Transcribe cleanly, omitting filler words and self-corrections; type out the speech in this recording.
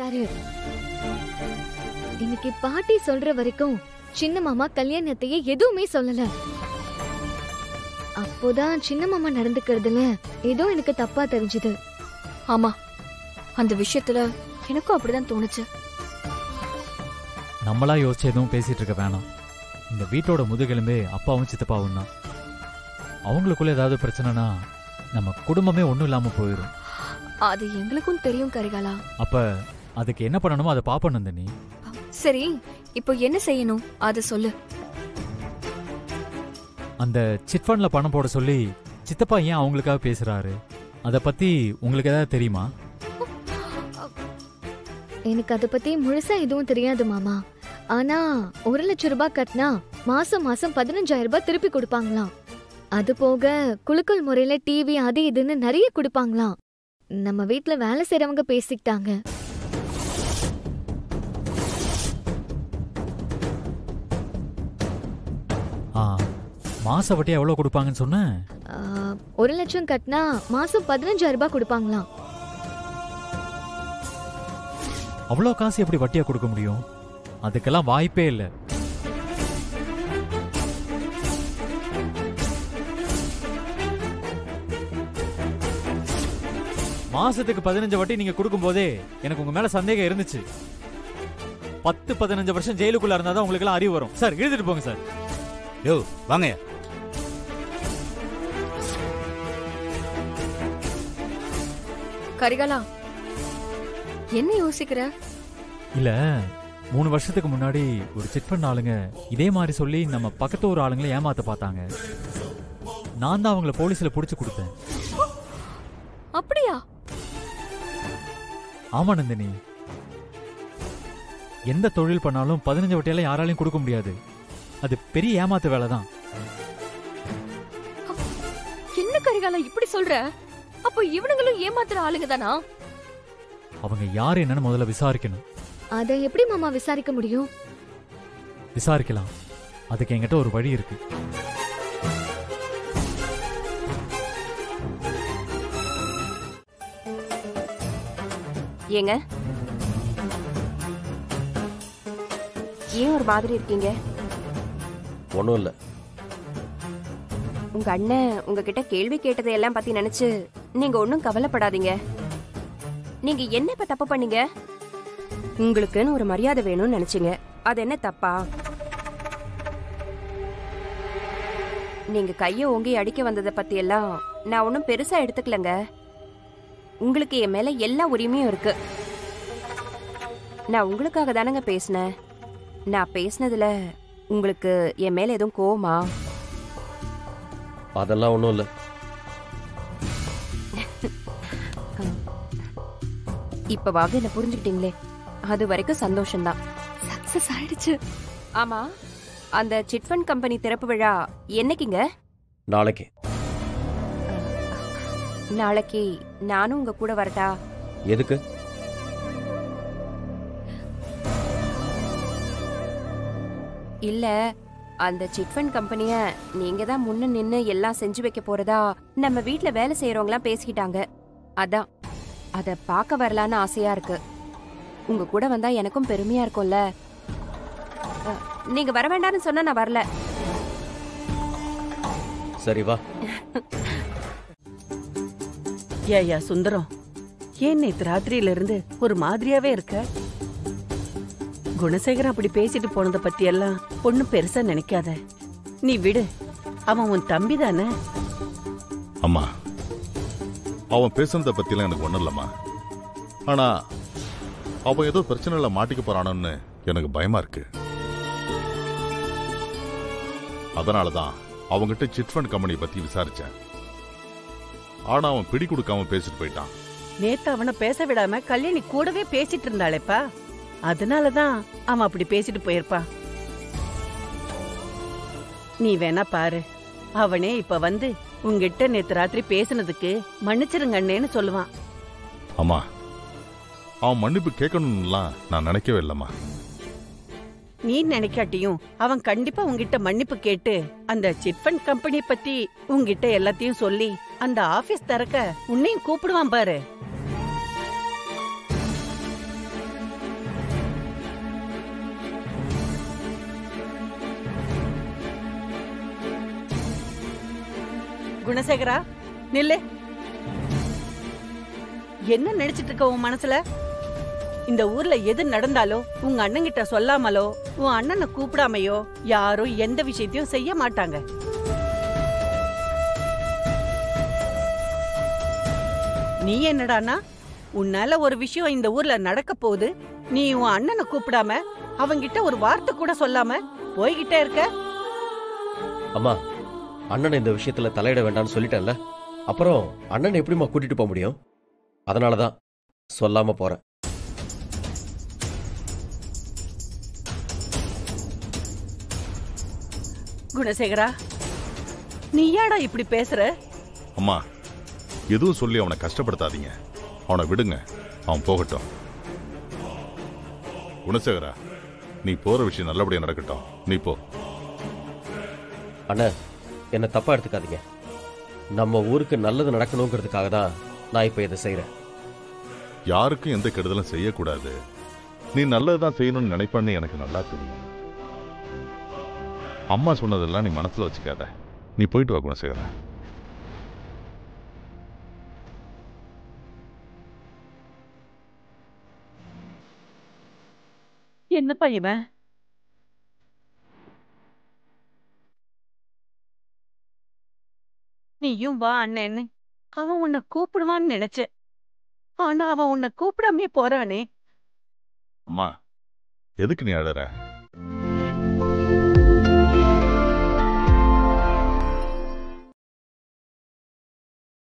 சொல்லிட்டாரு. இன்னைக்கு பாட்டி சொல்ற வரைக்கும் சின்ன மாமா கல்யாணத்தையே எதுவுமே சொல்லல. அப்போதான் சின்ன மாமா நடந்துக்கிறதுல ஏதோ எனக்கு தப்பா தெரிஞ்சது. ஆமா, அந்த விஷயத்துல எனக்கும் அப்படிதான் தோணுச்சு. நம்மளா யோசிச்சு எதுவும் பேசிட்டு இருக்க வேணாம். இந்த வீட்டோட முதுகெலும்பே அப்பாவும் சித்தப்பாவும் தான். அவங்களுக்குள்ள ஏதாவது பிரச்சனைனா நம்ம குடும்பமே ஒண்ணும் இல்லாம போயிடும். அது எங்களுக்கும் தெரியும் கரிகாலா. அப்ப அதுக்கு என்ன பண்ணணுமோ அதை பாப்போம் நந்தினி. சரி, இப்போ என்ன செய்யணும் அத சொல்லு. அந்த சிட் ஃபண்ட்ல பணம் போட சொல்லி சித்தப்பா ஏன் அவங்களுக்காக பேசுறாரு, அத பத்தி உங்களுக்கு ஏதாவது தெரியுமா? எனக்கு அத பத்தி முழுசா எதுவும் தெரியாது மாமா. ஆனா 1 லட்சம் ரூபாய் கட்டினா மாசம் மாசம் 15,000 ரூபாய் திருப்பி கொடுப்பாங்களாம். அது போக குலுக்கல் முறையில டிவி அது இதுன்னு நிறைய கொடுப்பாங்களாம். நம்ம வீட்ல வேலை செய்றவங்க பேசிக்கிட்டாங்க. மாச வட்டி எவ்வளவு கொடுப்பாங்கன்னு சொன்ன? 1 லட்சம் கட்டினா மாசம் 15,000 ரூபாய் கொடுப்பாங்களாம். அவ்வளவு காசு எப்படி வட்டியா கொடுக்க முடியும்? அதுக்கெல்லாம் வாய்ப்பே இல்ல. மாசத்துக்கு 15 வட்டி நீங்க கொடுக்கும் போதே எனக்கு உங்க மேல சந்தேகம் இருந்துச்சு. 10-15 வருஷம் ஜெயிலுக்குள்ள இருந்தாதான் உங்களுக்கு எல்லாம் அறிவு வரும். சார் எழுதிட்டு போங்க சார். யோ வாங்க. கரிகாலா, என்ன யோசிக்கிற? இல்ல, 3 வருஷத்துக்கு முன்னாடி ஒரு சிட் ஃபண்ட் ஆளுங்க இதே மாதிரி சொல்லி நம்ம பக்கத்து ஒரு ஆளுங்களை ஏமாத்த பார்த்தாங்க. நான் தான் அவங்கள போலீஸ்ல புடிச்சு கொடுத்தேன். அப்படியா? ஆமா நந்தினி, எந்த தொழில் பண்ணாலும் 15 வட்டியெல்லாம் யாராலையும் கொடுக்க முடியாது. அது பெரிய ஏமாத்து வேலை தான். என்ன கரிகாலா இப்படி சொல்ற? அப்போ இவனுங்களும் ஏமாத்துற ஆளுங்க தானா? அவங்க யாரு என்னன்னு முதல்ல விசாரிக்கணும். அத எப்படி மாமா விசாரிக்க முடியும்? விசாரிக்கலாம், அதுக்கு என்கிட்ட ஒரு வழி இருக்கு. ஏங்க, ஏன் ஒரு மாதிரி இருக்கீங்க? ஒண்ணும் இல்ல. உங்க அண்ணன் உங்ககிட்ட கேள்வி கேட்டதையெல்லாம் பத்தி நினைச்சு நீங்க ஒன்னும் கவலைப்படாதீங்க. நீங்க என்ன இப்ப தப்பு பண்ணீங்க? உங்களுக்குன்னு ஒரு மரியாதை வேணும்னு நினைச்சீங்க. அது என்ன தப்பா? நீங்க கைய ஓங்கி அடிக்க வந்ததை பத்தி எல்லாம் நான் ஒன்னும் பெருசா எடுத்துக்கலங்க. உங்களுக்கு என் மேல எல்லா உரிமையும் இருக்கு. நான் உங்களுக்காக தானங்க பேசினேன். நான் பேசினதுல உங்களுக்கு என் மேல எதுவும் கோவமா? அதெல்லாம் ஒண்ணும் இல்ல. இப்பவாவது என்ன புரிஞ்சுக்கிட்டீங்களே, அது வரைக்கும் சந்தோஷம்தான். சக்சஸ் ஆயிடுச்சு. ஆமா, அந்த சிட் ஃபண்ட் கம்பெனி திறப்பு விழா என்னைக்குங்க? நாளைக்கு. நாளைக்கு நானும் உங்க கூட வரட்டா? எதுக்கு? இல்ல, அந்த சிட் ஃபண்ட் கம்பெனிய நீங்க தான் முன்ன நின்னு எல்லாம் செஞ்சு வைக்க போறதா நம்ம வீட்ல வேலை செய்யறவங்கலாம் பேசிக்கிட்டாங்க. அதான் அத பார்க்க வரலான்னு ஆசையா இருக்கு. உங்க கூட வந்தா எனக்கும் பெருமையா இருக்கும்ல. நீங்க வர வேண்டாம்னு சொன்னா நான் வரல. சரி வா. ஏயா சுந்தரம், ஏன் நேத்து ராத்திரியில இருந்து ஒரு மாதிரியாவே இருக்க? குணசேகரன் அப்படி பேசிட்டு போனதை பத்தி எல்லாம் ஒண்ணும் பெருசா நினைக்காத. நீ விடு, அவன் உன் தம்பி தானே. அம்மா, அவன் பேசுனதை பத்திலாம் எனக்கு ஒண்ணும் இல்லம்மா. ஆனா அவன் ஏதோ பிரச்சனைல மாட்டிக்க போறானு எனக்கு பயமா இருக்கு. அதனாலதான் அவங்கிட்ட சிட் ஃபண்ட் கம்பெனி பத்தி விசாரிச்சேன். ஆனா அவன் பிடி கொடுக்காம பேசிட்டு போயிட்டான். நேத்து அவனை பேச விடாம கல்யாணி கூடவே பேசிட்டு இருந்தாளேப்பா, அதனாலதான் அவன் அப்படி பேசிட்டு போயிருப்பான். நீ வேணா பாரு, அவனே இப்ப வந்து உங்ககிட்ட நேத்து ராத்திரி பேசினதுக்கு மன்னிச்சிருங்க அண்ணேன்னு சொல்லுவான். அம்மா, அவன் மன்னிப்பு கேட்கணும்லாம் நான் நினைக்கவே இல்லம்மா. நீ நினைக்காட்டியும் அவன் கண்டிப்பா உங்ககிட்ட மன்னிப்பு கேட்டு அந்த சிட் ஃபண்ட் கம்பெனி பத்தி உங்ககிட்ட எல்லாத்தையும் சொல்லி அந்த ஆபீஸ் திறக்க உன்னையும் கூப்பிடுவான் பாரு. குணசேகரா நில்லு. என்ன நினைச்சிட்டு இருக்க உன் மனசுல? இந்த ஊர்ல எது நடந்தாலோ உங்க அண்ணன் கிட்ட சொல்லாமலோ உன் அண்ணனை கூப்பிடாமையோ யாரும் எந்த விஷயத்தையும் செய்ய மாட்டாங்க. நீ என்னடானா உன்னால ஒரு விஷயம் இந்த ஊர்ல நடக்க போகுது, நீ உன் அண்ணனை கூப்பிடாம அவங்கிட்ட ஒரு வார்த்தை கூட சொல்லாம போய்கிட்டே இருக்க. அம்மா, அண்ணனை இந்த விஷயத்துல தலையிட வேண்டாம்னு சொல்லிட்டேன்ல, அப்புறம் அண்ணனை எப்படிம்மா கூட்டிட்டு போக முடியும்? அதனாலதான் சொல்லாம போறேன். குணசேகரா, நீ ஏடா இப்படி பேசுற? அம்மா, எதுவும் சொல்லி அவனை கஷ்டப்படுத்தாதீங்க. அவனை விடுங்க, அவன் போகட்டும். குணசேகரா, நீ போற விஷயம் நல்லபடியா நடக்கட்டும். நீ போ. அண்ணா, என்ன தப்பா எடுத்துக்காதீங்க. நம்ம ஊருக்கு நல்லது நடக்கணுங்கிறதுக்காக தான் நான் இப்ப இதை செய்யறேன். யாருக்கும் எந்த கெடுதலும் செய்யக்கூடாது. நீ நல்லதுதான் செய்யணும்னு நினைப்பான்னு எனக்கு நல்லா தெரியும். அம்மா சொன்னதெல்லாம் நீ மனசுல வச்சுக்காத. நீ போயிட்டு வா குணசேகரா. என்னப்பா இவன்? நீயும் வா அண்ணன்னு அவன் உன்னை கூப்பிடுவான்னு நினைச்ச. ஆனா அவன் உன்னை கூப்பிடாமே போறானே. அம்மா, எதுக்கு நீ அழற?